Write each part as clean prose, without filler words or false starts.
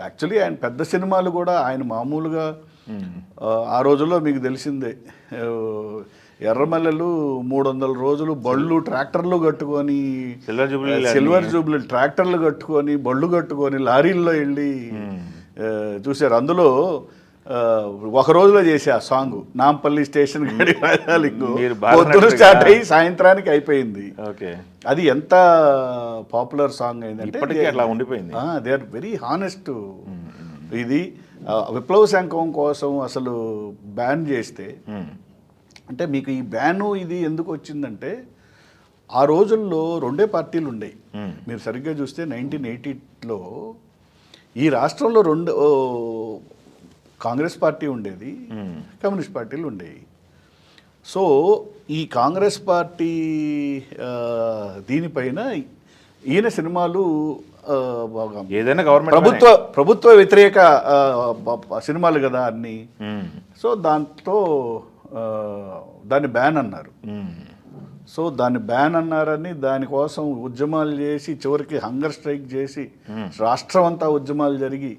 Actually ఆయన పెద్ద సినిమాలు కూడా ఆయన మామూలుగా ఆ రోజుల్లో మీకు తెలిసిందే ఎర్రమల్లెలు 300 రోజులు బళ్ళు ట్రాక్టర్లు కట్టుకొని సిల్వర్ జూబ్లీ ట్రాక్టర్లు కట్టుకొని బళ్ళు కట్టుకొని లారీల్లో వెళ్ళి చూశారు. అందులో ఒక రోజులో చేసే ఆ సాంగ్ నాంపల్లి స్టేషన్ గడి పొద్దున స్టార్ట్ అయ్యి సాయంత్రానికి అయిపోయింది. అది ఎంత పాపులర్ సాంగ్ అయిందంటే అట్లా ఉండిపోయింది. They are very honest. ఇది విప్లవ శంఖం కోసం అసలు బ్యాన్ చేస్తే అంటే మీకు ఈ బ్యాను ఇది ఎందుకు వచ్చిందంటే ఆ రోజుల్లో రెండే పార్టీలు ఉండేవి. మీరు సరిగ్గా చూస్తే 1980లో ఈ రాష్ట్రంలో కాంగ్రెస్ పార్టీ ఉండేది, కమ్యూనిస్ట్ పార్టీలు ఉండేవి. సో ఈ కాంగ్రెస్ పార్టీ దీనిపైన ఈయన సినిమాలు ఏదైనా గవర్నమెంట్ ప్రభుత్వ వ్యతిరేక సినిమాలు కదా అన్నీ. సో దాంట్లో దాన్ని బ్యాన్ అన్నారు. సో దాన్ని బ్యాన్ అన్నారని దానికోసం ఉద్యమాలు చేసి చివరికి హంగర్ స్ట్రైక్ చేసి రాష్ట్రం అంతా ఉద్యమాలు జరిగి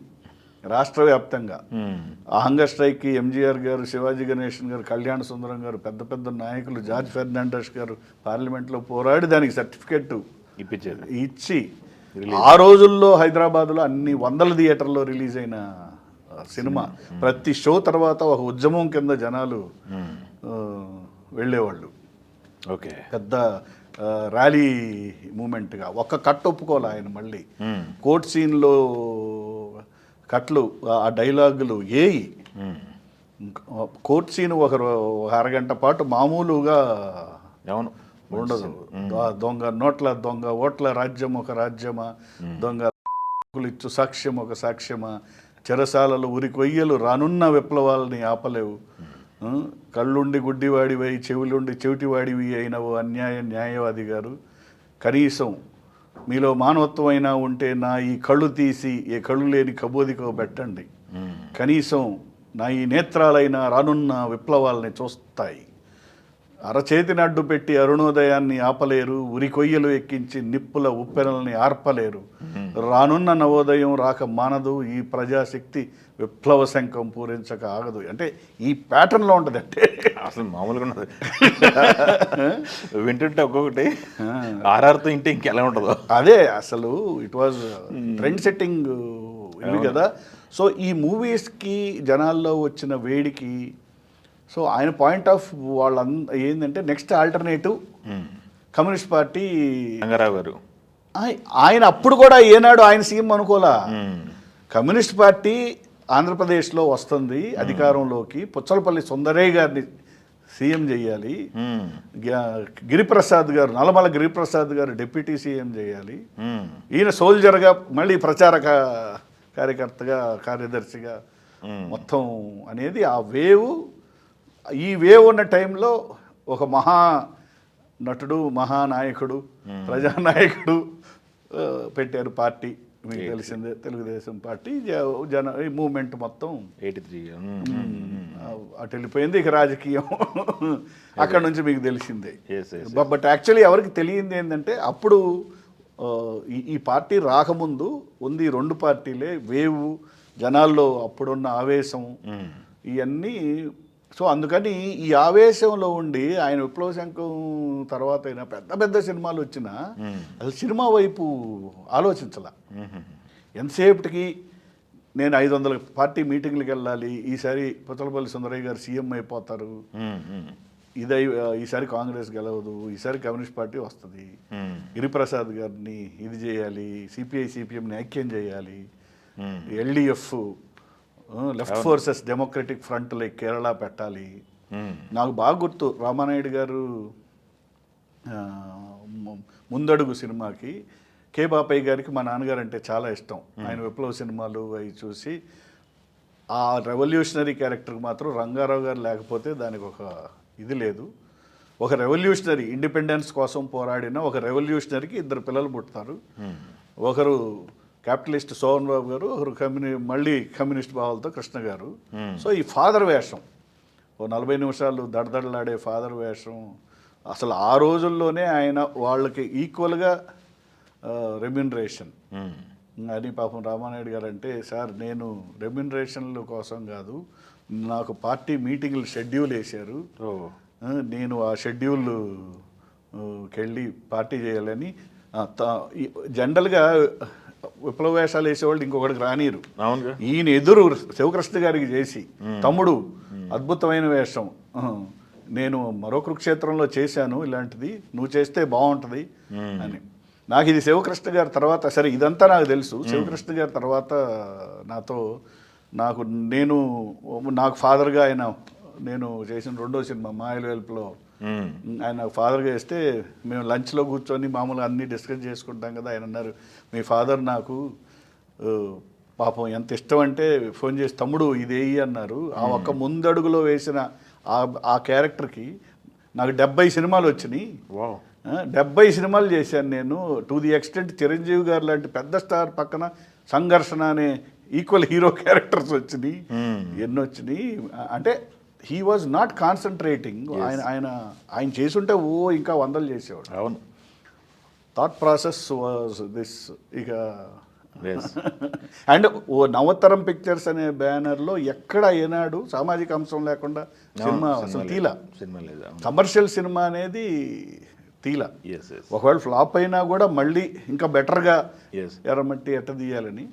రాష్ట్ర వ్యాప్తంగా ఆ హంగర్ స్ట్రైక్కి ఎంజీఆర్ గారు, శివాజీ గణేశన్ గారు, కళ్యాణ సుందరం గారు, పెద్ద పెద్ద నాయకులు, జార్జ్ ఫెర్నాండెస్ గారు పార్లమెంట్లో పోరాడి దానికి సర్టిఫికెట్ ఇచ్చి ఆ రోజుల్లో హైదరాబాద్లో అన్ని 100 థియేటర్లో రిలీజ్ అయిన సినిమా. ప్రతి షో తర్వాత ఒక ఉద్యమం కింద జనాలు వెళ్ళేవాళ్ళు. పెద్ద ర్యాలీ మూమెంట్గా ఒక కట్ ఒప్పుకోవాలి ఆయన. మళ్ళీ కోర్ట్ సీన్లో కట్లు ఆ డైలాగులు కోర్ట్ సీన్ ఒక అరగంట పాటు మామూలుగా ఉండదు. దొంగ నోట్ల దొంగ ఓట్ల రాజ్యం ఒక రాజ్యమా, దొంగ ఇచ్చు సాక్ష్యం ఒక సాక్ష్యమా, చెరసాలలు ఉరికొయ్యలు రానున్న విప్లవాలని ఆపలేవు, కళ్ళుండి గుడ్డివాడివై చెవులుండి చెవిటివాడివి అయినవు న్యాయవాది గారు, కనీసం మీలో మానవత్వం అయినా ఉంటే నా ఈ కళ్ళు తీసి ఏ కళ్ళు లేని కబోదికో పెట్టండి, కనీసం నా ఈ నేత్రాలైనా రానున్న విప్లవాలని చూస్తాయి, అరచేతిని అడ్డు పెట్టి అరుణోదయాన్ని ఆపలేరు, ఉరి కొయ్యలు ఎక్కించి నిప్పుల ఉప్పెనల్ని ఆర్పలేరు, రానున్న నవోదయం రాక మానదు, ఈ ప్రజాశక్తి విప్లవ శంఖం పూరించక ఆగదు. అంటే ఈ ప్యాటర్న్లో ఉంటుంది. అంటే అసలు మామూలుగా ఉన్నది వింటుంటే ఒక్కొక్కటి ఆర్ఆర్తో ఇంటే ఇంకెలా ఉంటుందో అదే అసలు ఇట్ వాజ్ ట్రెండ్ సెట్టింగ్ ఇవి కదా. సో ఈ మూవీస్కి జనాల్లో వచ్చిన వేడికి సో ఆయన పాయింట్ ఆఫ్ ఏంటంటే next alternative communist party. Rangarao గారు ఆయన అప్పుడు కూడా ఏనాడు ఆయన సీఎం అనుకోలా. కమ్యూనిస్ట్ పార్టీ ఆంధ్రప్రదేశ్లో వస్తుంది అధికారంలోకి, పుచ్చలపల్లి సుందరయ్య గారిని సీఎం చేయాలి, గిరిప్రసాద్ గారు నల్లమల గిరిప్రసాద్ గారు డిప్యూటీ సీఎం చేయాలి, ఈయన సోల్జర్గా మళ్ళీ ప్రచార కార్యకర్తగా కార్యదర్శిగా మొత్తం అనేది ఆ వేవ్. ఈ వేవ్ ఉన్న టైంలో ఒక మహా నటుడు, మహానాయకుడు, ప్రజానాయకుడు పెట్టారు పార్టీ. మీకు తెలిసిందే తెలుగుదేశం పార్టీ ఈ మూమెంట్ మొత్తం 83 అటు వెళ్ళిపోయింది. ఇక రాజకీయం అక్కడ నుంచి మీకు తెలిసిందే. బట్ యాక్చువల్లీ ఎవరికి తెలియంది ఏంటంటే అప్పుడు ఈ పార్టీ రాకముందు ఉంది 2 పార్టీలే. వేవ్ జనాల్లో అప్పుడున్న ఆవేశం ఇవన్నీ. సో అందుకని ఈ ఆవేశంలో ఉండి ఆయన విప్లవ శంఖం తర్వాత అయినా పెద్ద పెద్ద సినిమాలు వచ్చినా అసలు సినిమా వైపు ఆలోచించాల. ఎంతసేపటికి నేను 500 పార్టీ మీటింగ్లకు వెళ్ళాలి, ఈసారి పుచ్చలపల్లి సుందరయ్య గారు సీఎం అయిపోతారు, ఈసారి కాంగ్రెస్ గెలవదు, ఈసారి కమ్యూనిస్ట్ పార్టీ వస్తుంది, గిరిప్రసాద్ గారిని ఇది చేయాలి, సిపిఐ సిపిఎంని ఐక్యం చేయాలి, LDF left forces democratic front like Kerala పెట్టాలి. నాకు బాగా గుర్తు రామానాయుడు గారు ముందడుగు సినిమాకి కే బాపయ్య గారికి మా నాన్నగారు అంటే చాలా ఇష్టం. ఆయన విప్లవ సినిమాలు అవి చూసి ఆ రెవల్యూషనరీ క్యారెక్టర్కి మాత్రం రంగారావు గారు లేకపోతే దానికి ఒక ఇది లేదు. ఒక రెవల్యూషనరీ ఇండిపెండెన్స్ కోసం పోరాడిన ఒక రెవల్యూషనరీకి 2 పిల్లలు పుడతారు. ఒకరు క్యాపిటలిస్ట్ సోహన్ బాబు గారు, ఒకరు మళ్ళీ కమ్యూనిస్ట్ భావాలతో కృష్ణ గారు. సో ఈ ఫాదర్ వేషం 40 నిమిషాలు దడదడలాడే ఫాదర్ వేషం అసలు ఆ రోజుల్లోనే ఆయన వాళ్ళకి ఈక్వల్గా రెమ్యూనరేషన్ అని పాపం రామానాయుడు గారు అంటే, సార్ నేను రెమ్యునరేషన్ల కోసం కాదు, నాకు పార్టీ మీటింగ్లు షెడ్యూల్ వేశారు, ఓ నేను ఆ షెడ్యూల్ కెళ్ళి పార్టీ చేయాలని. జనరల్గా విప్లవ వేషాలు వేసేవాళ్ళు ఇంకొకటికి రానిరు. అవునుగా. ఈయన ఎదురు శివకృష్ణ గారికి చేసి, తమ్ముడు అద్భుతమైన వేషం, నేను మరో కురుక్షేత్రంలో చేశాను ఇలాంటిది, నువ్వు చేస్తే బాగుంటుంది అని. నాకు ఇది శివకృష్ణ గారి తర్వాత, సరే ఇదంతా నాకు తెలుసు, శివకృష్ణ గారి తర్వాత నాకు ఫాదర్గా ఆయన, నేను చేసిన రెండో సినిమా మాయల వెల్పులో ఆయన ఫాదర్గా వేస్తే మేము లంచ్లో కూర్చొని మామూలుగా అన్నీ డిస్కస్ చేసుకుంటాం కదా. ఆయన అన్నారు, మీ ఫాదర్ నాకు పాపం ఎంత ఇష్టం అంటే ఫోన్ చేసి తమ్ముడు ఇదేయి అన్నారు. ఆ ఒక్క ముందడుగులో వేసిన ఆ క్యారెక్టర్కి నాకు 70 సినిమాలు వచ్చినాయి. 70 సినిమాలు చేశాను నేను. టు ది ఎక్స్టెంట్ చిరంజీవి గారు లాంటి పెద్ద స్టార్ పక్కన సంఘర్షణ అనే ఈక్వల్ హీరో క్యారెక్టర్స్ వచ్చినాయి, ఎన్ని వచ్చినాయి. అంటే హీ వాజ్ నాట్ కాన్సన్ట్రేటింగ్. ఆయన చేసుంటే ఇంకా 100 చేసేవాడు. అవును. Thought process was this. ఇక అండ్ నవతరం పిక్చర్స్ అనే బ్యానర్లో ఎక్కడ ఏనాడు సామాజిక అంశం లేకుండా సినిమా అసలు తీలా. సినిమా లేదా, కమర్షియల్ సినిమా అనేది తీలా. ఎస్ ఒకవేళ ఫ్లాప్ అయినా కూడా మళ్ళీ ఇంకా బెటర్గా ఎస్ ఎర్రమట్టి ఎట్ట తీయాలని